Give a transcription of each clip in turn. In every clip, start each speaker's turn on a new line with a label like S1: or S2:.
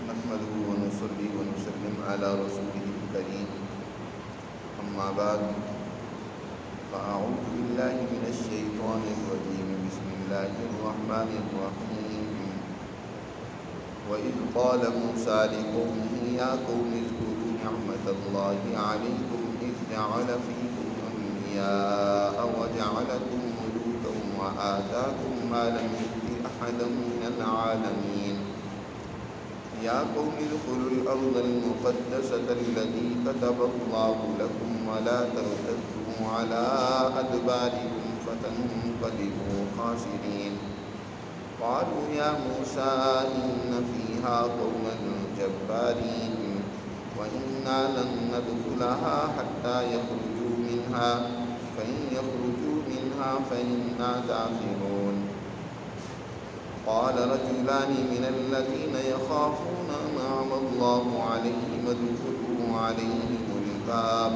S1: نحمده ونصلي ونسلم على رسوله الكريم أما بعد فأعوذ بالله من الشيطان الرجيم بسم الله الرحمن الرحيم وإذ قال موسى لقومه يا قوم اذكروا نعمة الله عليكم إذ جعل فيكم أنبياء وجعلكم ملوكا وآتاكم ما لم يؤت أحدا من العالمين يا قوم ادخلوا الأرض المقدسة التي كتب الله لكم ولا ترتدوا على أدباركم فتنقلبوا خاسرين قالوا يا موسى إن فيها قوما جبارين وإنا لن ندخلها حتى يخرجوا منها فإن يخرجوا منها فإنا داخلون قال رجلان من الذين يخافون أنعم الله عليهم ادخلوا عليهم الباب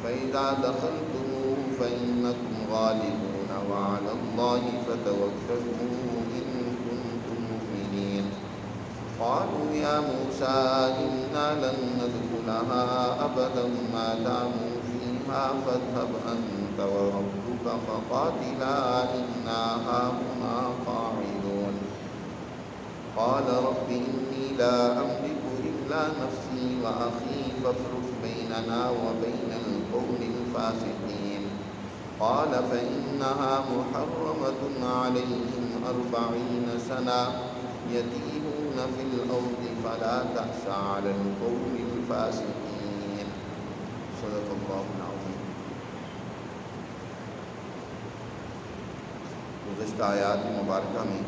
S1: فإذا دخلتموه فإنكم غالبون وعلى الله فتوكلوا إن كنتم مؤمنين قالوا يا موسى إنا لن ندخلها أبدا ما داموا فيها فاذهب أنت وربك فقاتلا إنا هاهنا قاعدون قال رب إني لا أملك إلا نفسي وأخي فافرق بيننا وبين القوم الفاسقين قال فإنها محرمة عليهم 40 سنة يتيهون في الأرض فلا تأس على القوم الفاسقين صدق الله العظيم۔ گزشتہ آیات مبارکہ میں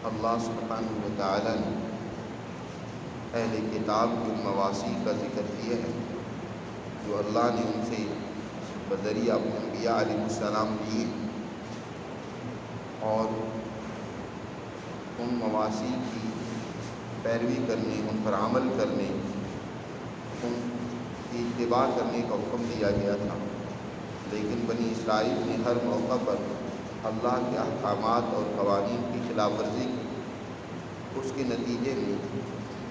S1: اللہ سبحانہ و تعالیٰ نے اہل کتاب کے مواسی کا ذکر کیا ہے جو اللہ نے ان سے بذریعہ انبیاء علیہ السلام لیے، اور ان مواسی کی پیروی کرنے، ان پر عمل کرنے، ان کی اتباع کرنے کا حکم دیا گیا تھا، لیکن بنی اسرائیل نے ہر موقع پر اللہ کے احکامات اور قوانین کی خلاف ورزی کی۔ اس کے نتیجے میں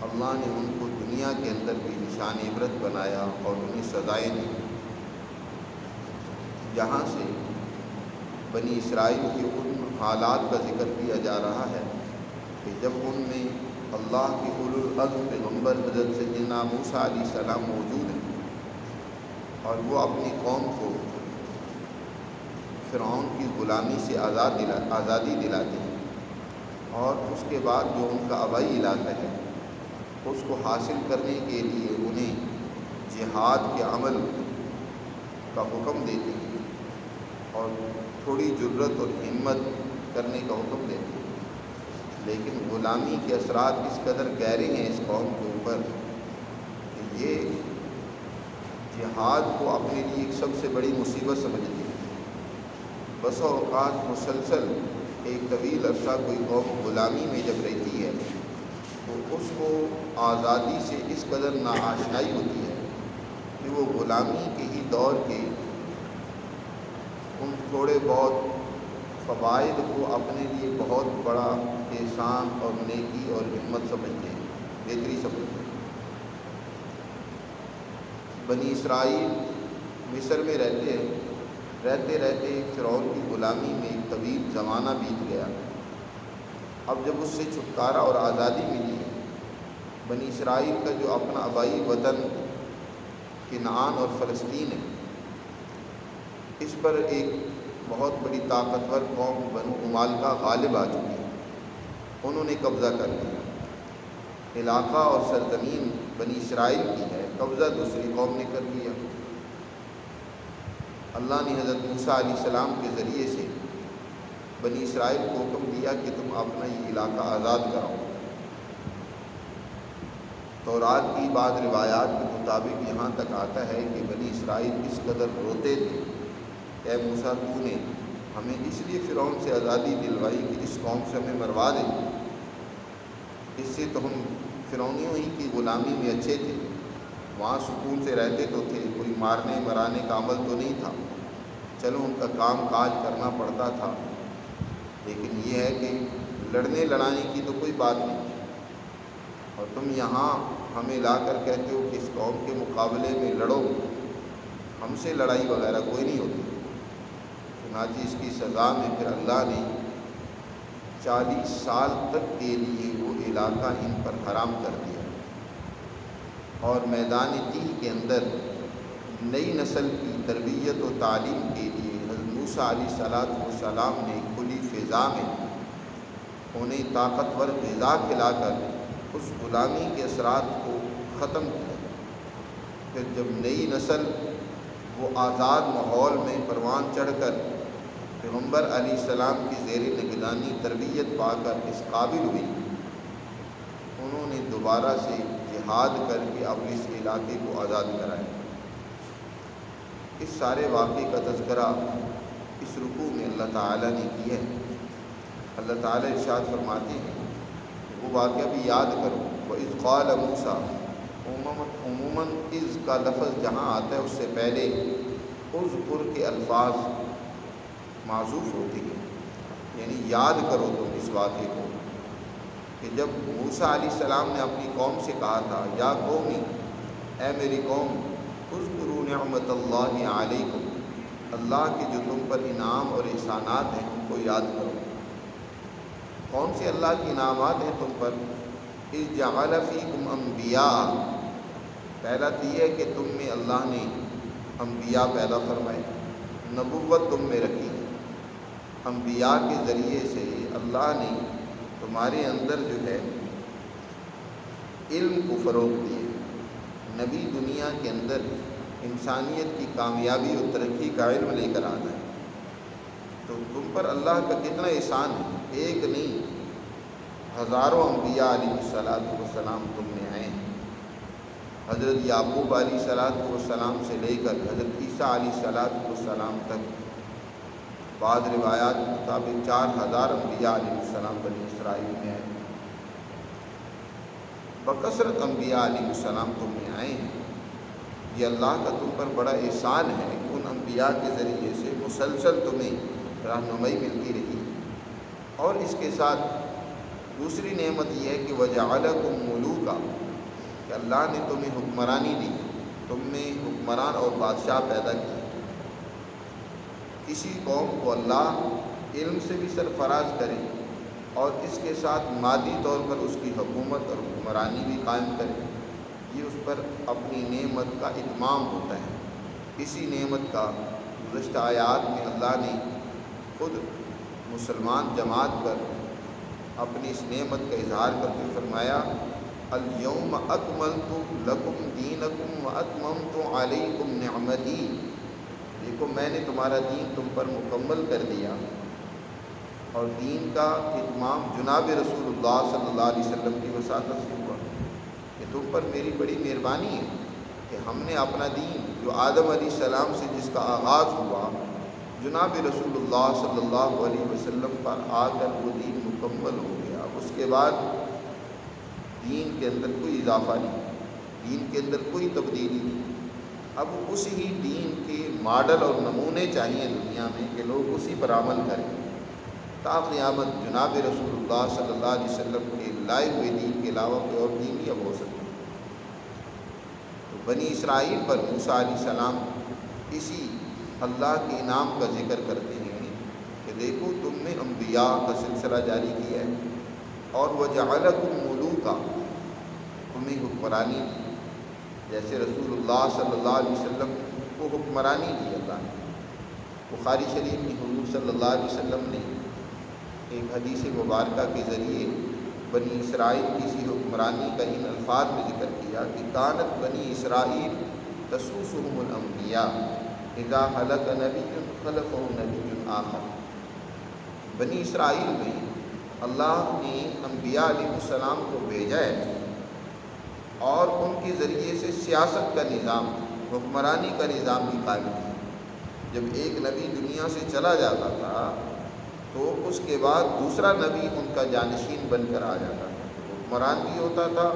S1: اللہ نے ان کو دنیا کے اندر بھی نشان عبرت بنایا اور انہیں سزائیں دی، جہاں سے بنی اسرائیل کے ان حالات کا ذکر کیا جا رہا ہے کہ جب ان میں اللہ کے اولو العزم پیغمبر حضرت سیدنا موسیٰ علیہ السلام موجود ہیں اور وہ اپنی قوم کو فرعون کی غلامی سے آزادی دلاتے ہیں، اور اس کے بعد جو ان کا آبائی علاقہ ہے اس کو حاصل کرنے کے لیے انہیں جہاد کے عمل کا حکم دیتے ہیں اور تھوڑی جرت اور ہمت کرنے کا حکم دیتے ہیں، لیکن غلامی کے اثرات اس قدر گہرے ہیں اس قوم کے اوپر کہ یہ جہاد کو اپنے لیے ایک سب سے بڑی مصیبت سمجھتی ہے۔ بس اوقات مسلسل ایک طویل عرصہ کوئی قوم غلامی میں جب رہتی ہے تو اس کو آزادی سے اس قدر ناآشنائی ہوتی ہے کہ وہ غلامی کے ہی دور کے ان تھوڑے بہت فوائد کو اپنے لیے بہت بڑا احسان اور نیکی اور ہمت سمجھتے ہیں، بہتری سمجھتے ہیں۔ بنی اسرائیل مصر میں رہتے رہتے فرعون کی غلامی میں ایک طویل زمانہ بیت گیا۔ اب جب اس سے چھٹکارا اور آزادی ملی ہے، بنی اسرائیل کا جو اپنا آبائی وطن کنعان اور فلسطین ہے، اس پر ایک بہت بڑی طاقتور قوم بنو امالکہ غالب آ چکی ہے، انہوں نے قبضہ کر لیا۔ علاقہ اور سرزمین بنی اسرائیل کی ہے، قبضہ دوسری قوم نے کر لیا۔ اللہ نے حضرت موسیٰ علیہ السلام کے ذریعے سے بنی اسرائیل کو حکم دیا کہ تم اپنا یہ علاقہ آزاد کراؤ۔ تورات کی بعض روایات کے مطابق یہاں تک آتا ہے کہ بنی اسرائیل اس قدر روتے تھے، اے موسیٰ تو نے ہمیں اس لیے فرعون سے آزادی دلوائی کہ اس قوم سے ہمیں مروا دے، اس سے تو ہم فرعونیوں ہی کی غلامی میں اچھے تھے، وہاں سکون سے رہتے تو تھے، کوئی مارنے مرانے کا عمل تو نہیں تھا، چلو ان کا کام کاج کرنا پڑتا تھا، لیکن یہ ہے کہ لڑنے لڑانے کی تو کوئی بات نہیں۔ اور تم یہاں ہمیں لا کر کہتے ہو کہ اس قوم کے مقابلے میں لڑو، ہم سے لڑائی وغیرہ کوئی نہیں ہوتی۔ چنانچہ اس کی سزا میں پھر اللہ نے 40 سال تک کے لیے وہ علاقہ ان پر حرام کر دیا، اور میدان تیہ کے اندر نئی نسل کی تربیت و تعلیم کے لیے حضرت موسیٰ علیہ السلام نے کھلی فضا میں انہیں طاقتور غذا کھلا کر اس غلامی کے اثرات کو ختم کیا۔ پھر جب نئی نسل وہ آزاد ماحول میں پروان چڑھ کر پیغمبر علیہ السلام کی زیر نگرانی تربیت پا کر اس قابل ہوئی، انہوں نے دوبارہ سے جہاد کر کے اپنے اس علاقے کو آزاد کرایا۔ اس سارے واقعے کا تذکرہ اس رکوع میں اللہ تعالیٰ نے کیا ہے۔ اللہ تعالیٰ ارشاد فرماتے ہیں کہ وہ واقعہ بھی یاد کرو۔ وَإِذْ قَالَ مُوسیٰ، عموماً اذ کا لفظ جہاں آتا ہے اس سے پہلے اذکر کے الفاظ معذوف ہوتے ہیں، یعنی یاد کرو تم اس واقعے کو کہ جب موسیٰ علیہ السلام نے اپنی قوم سے کہا تھا، یا قومی، اے میری قوم، اذکروا نعمت اللہ علیکم، اللہ کے جو تم پر انعام اور احسانات ہیں ان کو یاد کرو۔ کون سے اللہ کے انعامات ہیں تم پر؟ اذ جعل فیکم انبیاء، پہلا تو یہ ہے کہ تم میں اللہ نے انبیاء پیدا فرمائے، نبوت تم میں رکھی ہے، انبیاء کے ذریعے سے اللہ نے تمہارے اندر جو ہے علم کو فروغ دیے۔ نبی دنیا کے اندر انسانیت کی کامیابی اور ترقی کا علم لے کر آتا ہے، تو تم پر اللہ کا کتنا احسان ہے، ایک نہیں ہزاروں انبیاء علیہ السلام تم میں آئے ہیں۔ حضرت یعقوب علیہ السلام سے لے کر حضرت عیسیٰ علیہ السلام تک، بعض روایات کے مطابق 4000 انبیاء علیہ السلام بنی اسرائیل میں آئے۔ بکثرت انبیاء علیہ السلام تم میں آئے ہیں۔ یہ اللہ کا تم پر بڑا احسان ہے کہ ان انبیاء کے ذریعے سے مسلسل تمہیں رہنمائی ملتی رہی۔ اور اس کے ساتھ دوسری نعمت یہ ہے کہ وَجَعَلَكُمْ مُلُوكًا، کہ اللہ نے تمہیں حکمرانی دی، تم میں حکمران اور بادشاہ پیدا کیے۔ کسی قوم کو اللہ علم سے بھی سرفراز کرے اور اس کے ساتھ مادی طور پر اس کی حکومت اور حکمرانی بھی قائم کرے، یہ اس پر اپنی نعمت کا اتمام ہوتا ہے۔ اسی نعمت کا گزشتہ آیات میں اللہ نے خود مسلمان جماعت پر اپنی اس نعمت کا اظہار کرتے فرمایا، اليوم اکملت لکم دینکم واتممت علیکم نعمتی، دیکھو میں نے تمہارا دین تم پر مکمل کر دیا۔ اور دین کا اتمام جناب رسول اللہ صلی اللہ علیہ وسلم کی وساطت سے ہوا کہ تم پر میری بڑی مہربانی ہے کہ ہم نے اپنا دین جو آدم علیہ السلام سے جس کا آغاز ہوا، جناب رسول اللہ صلی اللہ علیہ وسلم پر آ کر وہ دین مکمل ہو گیا۔ اس کے بعد دین کے اندر کوئی اضافہ نہیں، دین کے اندر کوئی تبدیلی نہیں۔ اب اسی ہی دین کے ماڈل اور نمونے چاہیے دنیا میں کہ لوگ اسی پر عمل کریں تا قیامت جناب رسول اللہ صلی اللہ علیہ وسلم کے لائے ہوئے دین کے علاوہ کوئی اور دین نہیں اب ہو سکتا۔ تو بنی اسرائیل پر موسیٰ علیہ السلام اسی اللہ کے انعام کا ذکر کرتے ہیں کہ دیکھو تم نے انبیاء کا سلسلہ جاری کیا ہے، اور وَجَعَلَكُمْ مُلُوكًا، تمہیں حکمرانی دی، جیسے رسول اللہ صلی اللہ علیہ وسلم کو حکمرانی دی اللہ نے۔ بخاری شریف میں حضور صلی اللہ علیہ وسلم نے ایک حدیث مبارکہ کے ذریعے بنی اسرائیل کی اسی حکمرانی کا ان الفاظ میں ذکر کیا کہ کانت بنی اسرائیل تسوسهم الانبیاء اذا ہلک نبی خلفہ نبی آخر۔ بنی اسرائیل میں اللہ نے انبیاء علیہ السلام کو بھیجا ہے اور ان کے ذریعے سے سیاست کا نظام، حکمرانی کا نظام بھی قائم کیا۔ جب ایک نبی دنیا سے چلا جاتا تھا تو اس کے بعد دوسرا نبی ان کا جانشین بن کر آ جاتا تھا، حکمران بھی ہوتا تھا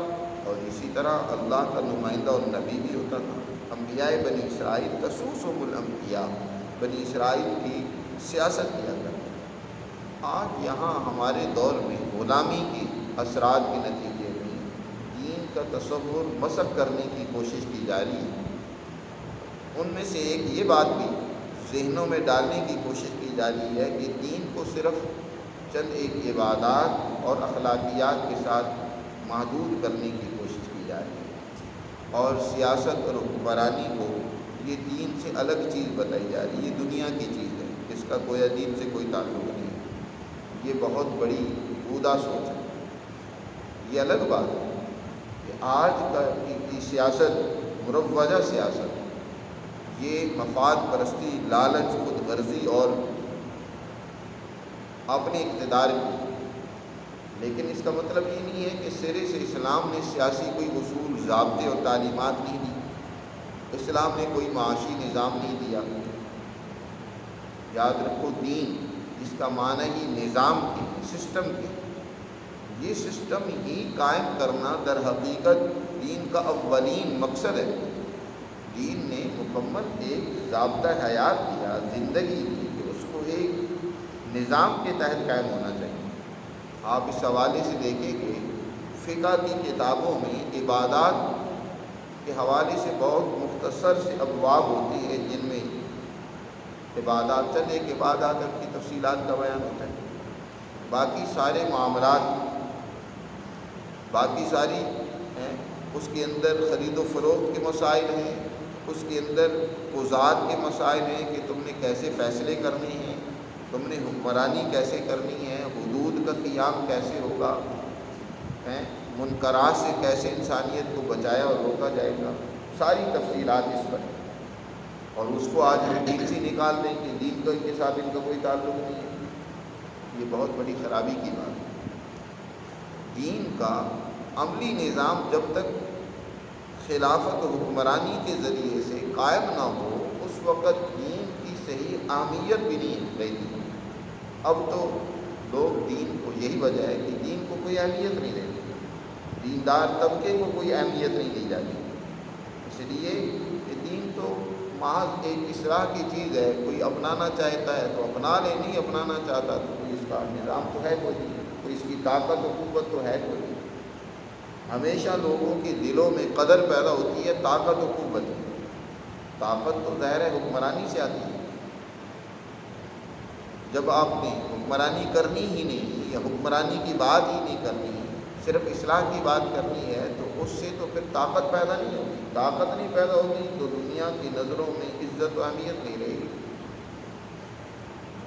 S1: اور اسی طرح اللہ کا نمائندہ اور نبی بھی ہوتا تھا۔ انبیاء بنی اسرائیل تسوسهم الانبیاء، بنی اسرائیل کی سیاست کیا کرتے تھے۔ آج یہاں ہمارے دور میں غلامی کے اثرات کے نتیجے میں دین کا تصور مسخ کرنے کی کوشش کی جا رہی ہے۔ ان میں سے ایک یہ بات بھی ذہنوں میں ڈالنے کی کوشش کی جا رہی ہے کہ دین کو صرف چند ایک عبادات اور اخلاقیات کے ساتھ محدود کرنے کی کوشش کی جا رہی ہے، اور سیاست اور حکمرانی کو یہ دین سے الگ چیز بتائی جا رہی ہے۔ یہ دنیا کی چیز ہے، اس کا کوئی دین سے کوئی تعلق نہیں ہے۔ یہ بہت بڑی بودا سوچ ہے۔ یہ الگ بات ہے کہ آج کی سیاست، مروجہ سیاست، یہ مفاد پرستی، لالچ، خود غرضی اور اپنے اقتدار کی، لیکن اس کا مطلب یہ نہیں ہے کہ سرے سے اسلام نے سیاسی کوئی اصول، ضابطے اور تعلیمات نہیں دی، اسلام نے کوئی معاشی نظام نہیں دیا۔ یاد رکھو، دین جس کا معنی ہی نظام کے، سسٹم کے، یہ سسٹم ہی قائم کرنا در حقیقت دین کا اولین مقصد ہے۔ دین نے مکمل ایک ضابطہ حیات دیا، زندگی کی، کہ اس کو ایک نظام کے تحت قائم ہونا چاہیے۔ آپ اس حوالے سے دیکھیں کہ فقہ کی کتابوں میں عبادات کے حوالے سے بہت مختصر سے ابواب ہوتی ہے، جن میں عبادات، چند ایک عبادات کی تفصیلات کا بیان ہوتا ہے۔ باقی سارے معاملات، باقی ساری ہیں، اس کے اندر خرید و فروخت کے مسائل ہیں، اس کے اندر قضات کے مسائل ہیں کہ تم نے کیسے فیصلے کرنے ہیں، تم نے حکمرانی کیسے کرنی ہے، حدود کا قیام کیسے ہوگا، منکرات سے کیسے انسانیت کو بچایا اور روکا جائے گا، ساری تفصیلات اس پر ہیں۔ اور اس کو آج ہم دین سے نکال دیں کہ دین کے ساتھ ان کا کوئی تعلق نہیں ہے، یہ بہت بڑی خرابی کی بات ہے۔ دین کا عملی نظام جب تک خلافت و حکمرانی کے ذریعے سے قائم نہ ہو، اس وقت دین کی صحیح اہمیت بھی نہیں رہتی۔ اب تو لوگ دین کو، یہی وجہ ہے کہ دین کو کوئی اہمیت نہیں دیتے، دیندار طبقے کو کوئی اہمیت نہیں دی جاتی، اس لیے کہ دین تو محض ایک اصلاح کی چیز ہے، کوئی اپنانا چاہتا ہے تو اپنا لے، نہیں اپنانا چاہتا تو کوئی اس کا نظام تو ہے کوئی نہیں، کوئی اس کی طاقت و قوت تو ہے کوئی نہیں۔ ہمیشہ لوگوں کے دلوں میں قدر پیدا ہوتی ہے طاقت و قوت کی۔ طاقت تو ظاہر ہے حکمرانی سے آتی ہے۔ جب آپ نے حکمرانی کرنی ہی نہیں، یا حکمرانی کی بات ہی نہیں کرنی، صرف اصلاح کی بات کرنی ہے، تو اس سے تو پھر طاقت پیدا نہیں ہوگی۔ طاقت نہیں پیدا ہوگی تو دنیا کی نظروں میں عزت و اہمیت نہیں رہے گی۔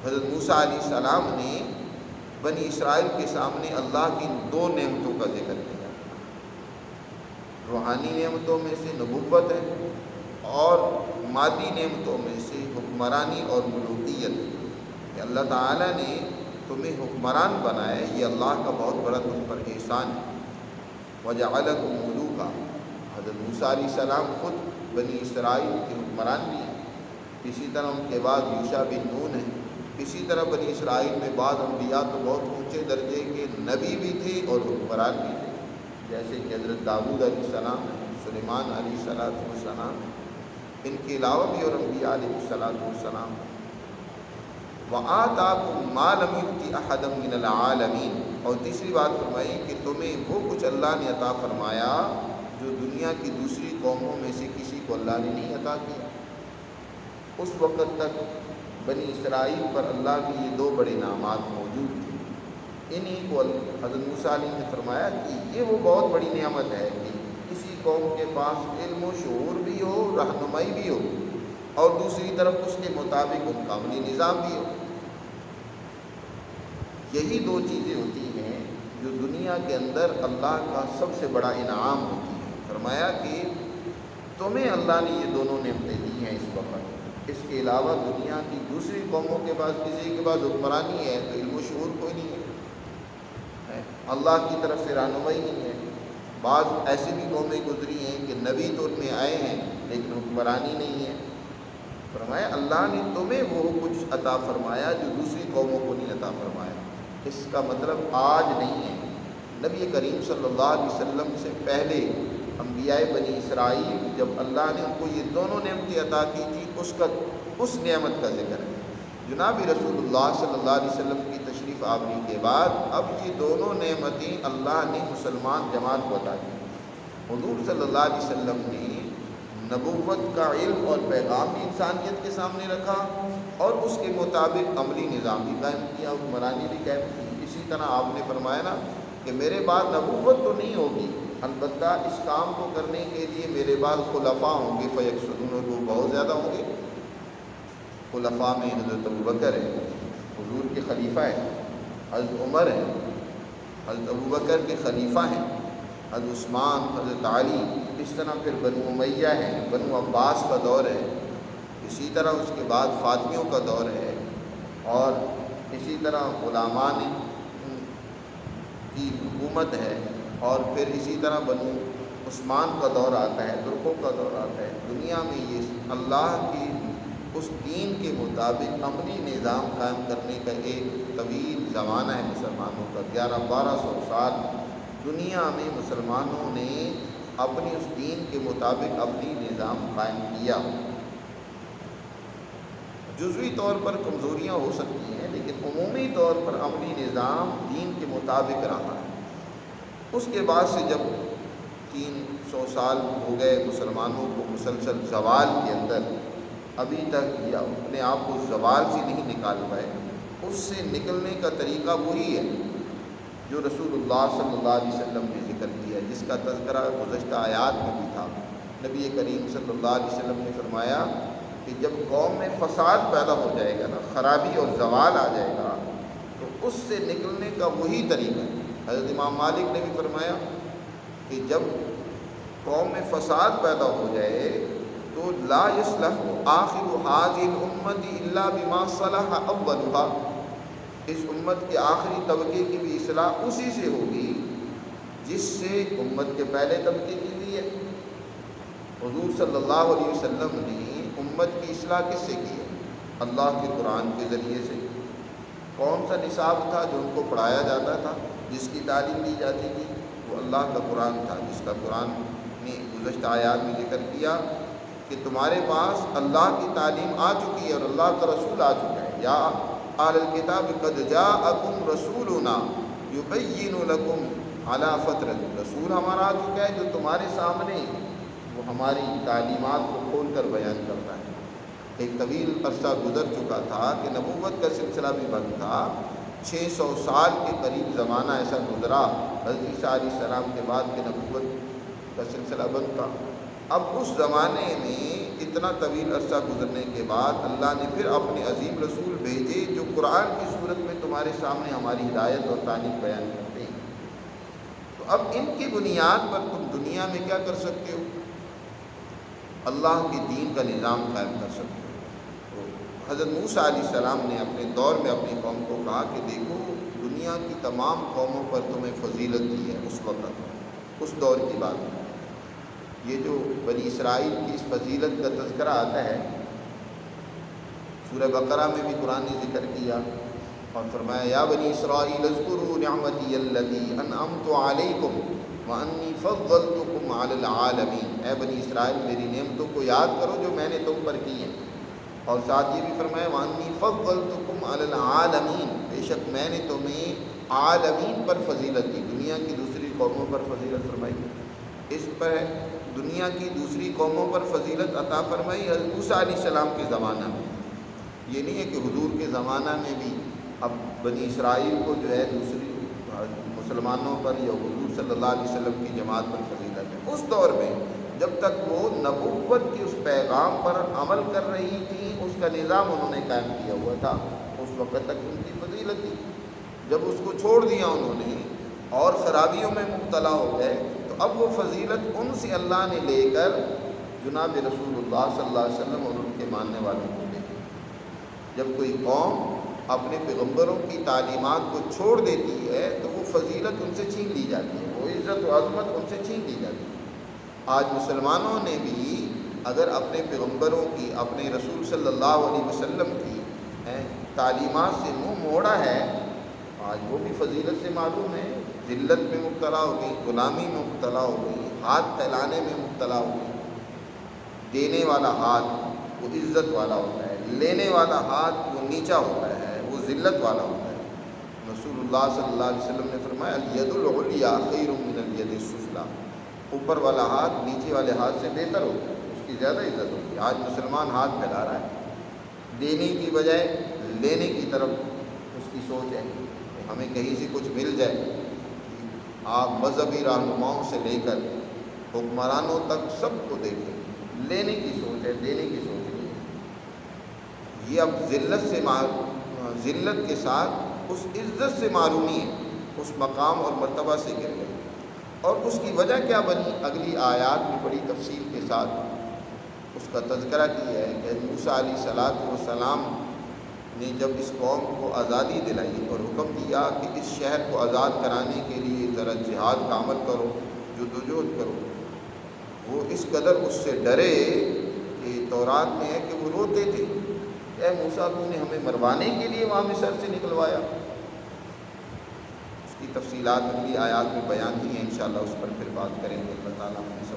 S1: حضرت موسیٰ علیہ السلام نے بنی اسرائیل کے سامنے اللہ کی دو نعمتوں کا ذکر کیا۔ روحانی نعمتوں میں سے نبوت ہے، اور مادی نعمتوں میں سے حکمرانی اور ملوکیت ہے، کہ اللہ تعالیٰ نے تمہیں حکمران بنایا ہے، یہ اللہ کا بہت بڑا تم پر احسان ہے۔ وَجَعَلَكُمْ مُلُوكًا، حضرت موسیٰ علیہ السلام خود بنی اسرائیل کے حکمران بھی ہیں، اسی طرح ان کے بعد یوشع بن نون ہیں، اسی طرح بنی اسرائیل میں بعض انبیاء تو بہت اونچے درجے کے نبی بھی تھے اور حکمران بھی تھے، جیسے کہ حضرت داؤد علیہ السلام، سلیمان علیہ السلام، ان کے علاوہ بھی اور انبیاء علیہ السلام۔ وَآتَاكُم مَّا لَمْ يُؤْتِ أَحَدًا مِّنَ الْعَالَمِينَ، اور تیسری بات فرمائی کہ تمہیں وہ کچھ اللہ نے عطا فرمایا جو دنیا کی دوسری قوموں میں سے کسی کو اللہ نے نہیں عطا کیا۔ اس وقت تک بنی اسرائیل پر اللہ کے یہ دو بڑے انعامات موجود تھے، انہی کو حضرت موسیٰ علیہ نے فرمایا کہ یہ وہ بہت بڑی نعمت ہے کہ کسی قوم کے پاس علم و شعور بھی ہو، رہنمائی بھی ہو، اور دوسری طرف اس کے مطابق ان کا عملی نظام بھی ہو۔ یہی دو چیزیں ہوتی ہیں جو دنیا کے اندر اللہ کا سب سے بڑا انعام ہوتی ہے۔ فرمایا کہ تمہیں اللہ نے یہ دونوں نعمتیں دی ہیں اس وقت، اس کے علاوہ دنیا کی دوسری قوموں کے پاس، کسی کے پاس حکمرانی ہے تو علم و شعور کوئی نہیں ہے، اللہ کی طرف سے رہنمائی نہیں ہے۔ بعض ایسی بھی قومیں گزری ہیں کہ نبی تو ان میں آئے ہیں لیکن حکمرانی نہیں ہے۔ فرمایا اللہ نے تمہیں وہ کچھ عطا فرمایا جو دوسری قوموں کو نہیں عطا فرمایا۔ اس کا مطلب آج نہیں ہے، نبی کریم صلی اللہ علیہ وسلم سے پہلے انبیاء بنی اسرائیل جب اللہ نے ان کو یہ دونوں نعمتیں عطا کی تھی، اس نعمت کا ذکر ہے۔ جناب رسول اللہ صلی اللہ علیہ وسلم کی تشریف آوری کے بعد اب یہ دونوں نعمتیں اللہ نے مسلمان جماعت کو عطا کی۔ حضور صلی اللہ علیہ وسلم نے نبوت کا علم اور پیغام بھی انسانیت کے سامنے رکھا اور اس کے مطابق عملی نظام بھی قائم کیا، حکمرانی بھی قائم کی۔ اسی طرح آپ نے فرمایا نا کہ میرے بعد نبوت تو نہیں ہوگی، البتہ اس کام کو کرنے کے لیے میرے بعد خلفاء ہوں گے، فیکسدون، وہ بہت زیادہ ہوں گے۔ خلفاء میں حضرت ابوبکر ہے، حضور کے خلیفہ ہیں، حضرت عمر ہے، حضرت ابوبکر کے خلیفہ ہیں، حضرت عثمان، حضرت علی، اس طرح پھر بنو امیہ ہے، بنو عباس کا دور ہے، اسی طرح اس کے بعد فاطمیوں کا دور ہے، اور اسی طرح غلامان کی حکومت ہے، اور پھر اسی طرح بنو عثمان کا دور آتا ہے، ترکوں کا دور آتا ہے۔ دنیا میں یہ اللہ کی اس دین کے مطابق عملی نظام قائم کرنے کا ایک طویل زمانہ ہے مسلمانوں کا۔ 1100-1200 سال دنیا میں مسلمانوں نے اپنی اس دین کے مطابق اپنی نظام قائم کیا۔ جزوی طور پر کمزوریاں ہو سکتی ہیں، لیکن عمومی طور پر عملی نظام دین کے مطابق رہا ہے۔ اس کے بعد سے جب 300 سال ہو گئے مسلمانوں کو مسلسل زوال کے اندر، ابھی تک یہ اپنے آپ کو زوال سے نہیں نکال پائے، اس سے نکلنے کا طریقہ وہی ہے جو رسول اللہ صلی اللہ علیہ وسلم نے ذکر کیا، جس کا تذکرہ گزشتہ آیات میں بھی تھا۔ نبی کریم صلی اللہ علیہ وسلم نے فرمایا کہ جب قوم میں فساد پیدا ہو جائے گا نا، خرابی اور زوال آ جائے گا، تو اس سے نکلنے کا وہی طریقہ ہے۔ حضرت امام مالک نے بھی فرمایا کہ جب قوم میں فساد پیدا ہو جائے تو لا یصلح آخر هذه الامة الا بما صلح اولها، اس امت کے آخری طبقے کی بھی اصلاح اسی سے ہوگی جس سے امت کے پہلے طبقے کی ہوئی ہے۔ حضور صلی اللہ علیہ وسلم نے امت کی اصلاح کس سے کی ہے؟ اللہ کے قرآن کے ذریعے سے۔ کون سا نصاب تھا جو ان کو پڑھایا جاتا تھا، جس کی تعلیم دی جاتی تھی؟ وہ اللہ کا قرآن تھا، جس کا قرآن نے گزشتہ آیات میں ذکر کیا کہ تمہارے پاس اللہ کی تعلیم آ چکی ہے اور اللہ کا رسول آ چکا ہے۔ یا اہل الکتاب قد جاءکم رسولنا یبین لکم علی فترۃ، رسول ہمارا آ چکا ہے جو تمہارے سامنے وہ ہماری تعلیمات کو کھول کر بیان کرتا ہے۔ ایک طویل عرصہ گزر چکا تھا کہ نبوت کا سلسلہ بھی بند تھا، 600 سال کے قریب زمانہ ایسا گزرا حضرت عیسیٰ علیہ السلام کے بعد کہ نبوت کا سلسلہ بند تھا۔ اب اس زمانے میں اتنا طویل عرصہ گزرنے کے بعد اللہ نے پھر اپنے عظیم رسول بھیجے جو قرآن کی صورت میں تمہارے سامنے ہماری ہدایت اور تعلیم بیان کرتے ہیں۔ تو اب ان کی بنیاد پر تم دنیا میں کیا کر سکتے ہو؟ اللہ کے دین کا نظام قائم کر سکتے ہو۔ تو حضرت موسیٰ علیہ السلام نے اپنے دور میں اپنی قوم کو کہا کہ دیکھو دنیا کی تمام قوموں پر تمہیں فضیلت دی ہے اس وقت، اس دور کی بات ہے۔ یہ جو بنی اسرائیل کی اس فضیلت کا تذکرہ آتا ہے سورہ بقرہ میں بھی قرآن نے ذکر کیا اور فرمایا یا بنی اسرائیل اذکروا نعمتی التی انعمت علیکم وانی فضلتکم علی العالمین، اے بنی اسرائیل میری نعمتوں کو یاد کرو جو میں نے تم پر کی ہیں، اور ساتھ یہ بھی فرمایا وانی فضلتکم علی العالمین، بے شک میں نے تمہیں عالمین پر فضیلت دی، دنیا کی دوسری قوموں پر فضیلت فرمائی، اس پر دنیا کی دوسری قوموں پر فضیلت عطا فرمائی حضرت موسیٰ علیہ السلام کے زمانہ میں۔ یہ نہیں ہے کہ حضور کے زمانہ میں بھی اب بنی اسرائیل کو جو ہے دوسری مسلمانوں پر یا حضور صلی اللہ علیہ وسلم کی جماعت پر فضیلت ہے۔ اس دور میں جب تک وہ نبوت کے اس پیغام پر عمل کر رہی تھی، اس کا نظام انہوں نے قائم کیا ہوا تھا، اس وقت تک ان کی فضیلت تھی۔ جب اس کو چھوڑ دیا انہوں نے اور خرابیوں میں مبتلا ہو گئے تو اب وہ فضیلت ان سے اللہ نے لے کر جناب رسول اللہ صلی اللہ علیہ وسلم اور ان کے ماننے والوں کو دے دی۔ جب کوئی قوم اپنے پیغمبروں کی تعلیمات کو چھوڑ دیتی ہے تو وہ فضیلت ان سے چھین لی جاتی ہے، وہ عزت و عظمت ان سے چھین لی جاتی ہے۔ آج مسلمانوں نے بھی اگر اپنے پیغمبروں کی، اپنے رسول صلی اللہ علیہ وسلم کی تعلیمات سے منہ موڑا ہے، آج وہ بھی فضیلت سے معلوم ہے، ذلت میں مبتلا ہو گئی، غلامی میں مبتلا ہو گئی، ہاتھ پھیلانے میں مبتلا ہو گئی۔ دینے والا ہاتھ وہ عزت والا ہوتا ہے، لینے والا ہاتھ وہ نیچا ہوتا ہے، وہ ذلت والا ہوتا ہے۔ رسول اللہ صلی اللہ علیہ وسلم نے فرمایا الید العلیٰ خیر من الید السفلیٰ، اوپر والا ہاتھ نیچے والے ہاتھ سے بہتر ہوتا ہے، اس کی زیادہ عزت ہوتی ہے۔ آج مسلمان ہاتھ پھیلا رہا ہے، دینے کی بجائے لینے کی طرف اس کی سوچ ہے کہ ہمیں کہیں سے کچھ مل جائے۔ آپ مذہبی رہنماؤں سے لے کر حکمرانوں تک سب کو دیکھیں، لینے کی سوچ ہے، دینے کی سوچ نہیں ہے۔ یہ اب ذلت کے ساتھ اس عزت سے معرومی ہے، اس مقام اور مرتبہ سے گر گئے۔ اور اس کی وجہ کیا بنی؟ اگلی آیات میں بڑی تفصیل کے ساتھ اس کا تذکرہ کیا ہے کہ موسیٰ علیہ السلام نے جب اس قوم کو آزادی دلائی اور حکم دیا کہ اس شہر کو آزاد کرانے کے لیے ذرا جہاد کا عمل کرو، جدوجہد کرو، وہ اس قدر اس سے ڈرے کہ تورات میں ہے کہ وہ روتے تھے کہ اے موسیٰ تو نے ہمیں مروانے کے لیے وہاں مصر سے نکلوایا۔ اس کی تفصیلات اگلی آیات میں بیان کی ہیں، انشاءاللہ اس پر پھر بات کریں گے۔ اللہ تعالیٰ ہمیں سب